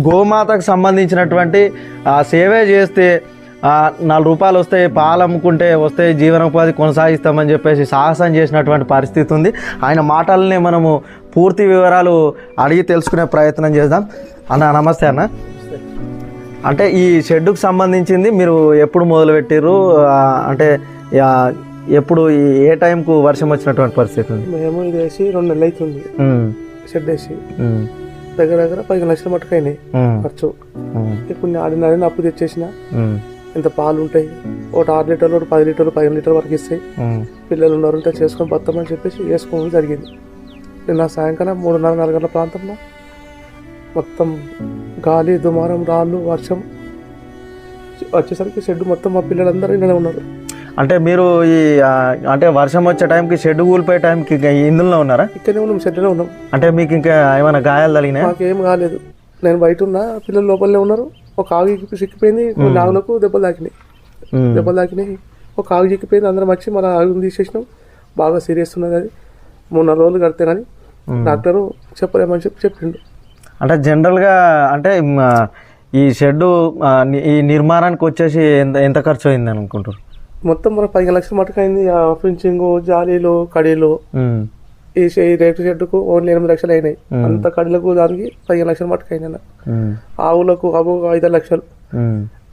గోమాతకు సంబంధించినటువంటి సేవే చేస్తే 4 రూపాయలు వస్తాయి, పాలు అమ్ముకుంటే వస్తాయి, జీవనోపాధి కొనసాగిస్తామని చెప్పేసి సాహసం చేసినటువంటి పరిస్థితి ఉంది. ఆయన మాటలనే మనము పూర్తి వివరాలు అడిగి తెలుసుకునే ప్రయత్నం చేద్దాం. అన్న నమస్తే అన్న. అంటే ఈ షెడ్డుకు సంబంధించింది మీరు ఎప్పుడు మొదలుపెట్టారు, అంటే ఎప్పుడు ఏ టైంకు వర్షం వచ్చినటువంటి పరిస్థితి ఉంది? మేము ఇది వేసి 2 నెలలు అవుతుంది షెడ్ వేసి. దగ్గర దగ్గర 15 లక్షల మట్టుకు అయినాయి ఖర్చు. కొన్ని ఆడిన అప్పు తెచ్చేసిన. ఇంత పాలు ఉంటాయి, ఒకటి 6 లీటర్లు, ఒకటి 10 లీటర్లు, 15 లీటర్ల వరకు ఇస్తాయి. పిల్లలు ఉన్నారంటే చేసుకొని బతామని చెప్పేసి వేసుకోవడం జరిగింది. నిన్న సాయంకాలం 3:30-4 గంటల ప్రాంతంలో మొత్తం గాలి, దుమారం, రాళ్ళు, వర్షం వచ్చేసరికి షెడ్ మొత్తం మా పిల్లలందరూ ఇళ్ళనే ఉన్నారు. అంటే మీరు ఈ అంటే వర్షం వచ్చే టైంకి షెడ్ కూలిపోయే టైంకి ఇందులో ఉన్నారా? ఇక్కడనే ఉన్నాం, షెడ్లో ఉన్నాం. అంటే మీకు ఇంకా ఏమైనా గాయాలు తగినాయా? మాకేం కాలేదు. నేను బయట ఉన్నా, పిల్లలు లోపలనే ఉన్నారు. ఒక ఆగు చిక్కిపోయింది, కొన్ని ఆవులకు దెబ్బలు తాకినాయి. ఒక ఆగు చిక్కిపోయింది, అందరం వచ్చి మన ఆగుని తీసేసినాం. బాగా సీరియస్ ఉన్నది, అది 3-4 రోజులు కడితే కానీ డాక్టరు చెప్పలేమని చెప్పిండు. అంటే జనరల్గా అంటే ఈ షెడ్డు ఈ నిర్మాణానికి వచ్చేసి ఎంత ఖర్చు అయింది అనుకుంటారు? మొత్తం మనకు 15 లక్షల మటుకు అయింది. ఫించింగ్, జాలీలు, కడీలు. ఈ రేటు షెడ్డుకు ఓన్లీ 8 లక్షలు అయినాయి. అంత కడీలకు దానికి 15 లక్షల మటుకు అయినా. ఆవులకు 5-6 లక్షలు.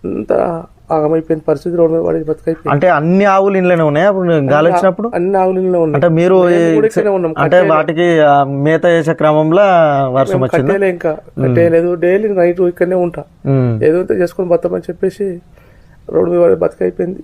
అంత ఆగమైపోయిన పరిస్థితి, రోడ్డు పడి బతికైపోయింది. అంటే అన్ని ఆవులు ఇంట్లోనే ఉన్నాయి అప్పుడు గాలి వచ్చినప్పుడు? అన్ని ఆవులు ఇంట్లో ఉన్నాయి. అంటే మీరు అంటే వాటికి మేత వేసే క్రమంలో వర్షం వచ్చింది? ఇంకా కట్టేయలేదు, డైలీ నైట్ ఇక్కడనే ఉంటా, ఏదో చేసుకొని బతామని చెప్పేసి రోడ్డు మీద బతికైపోయింది.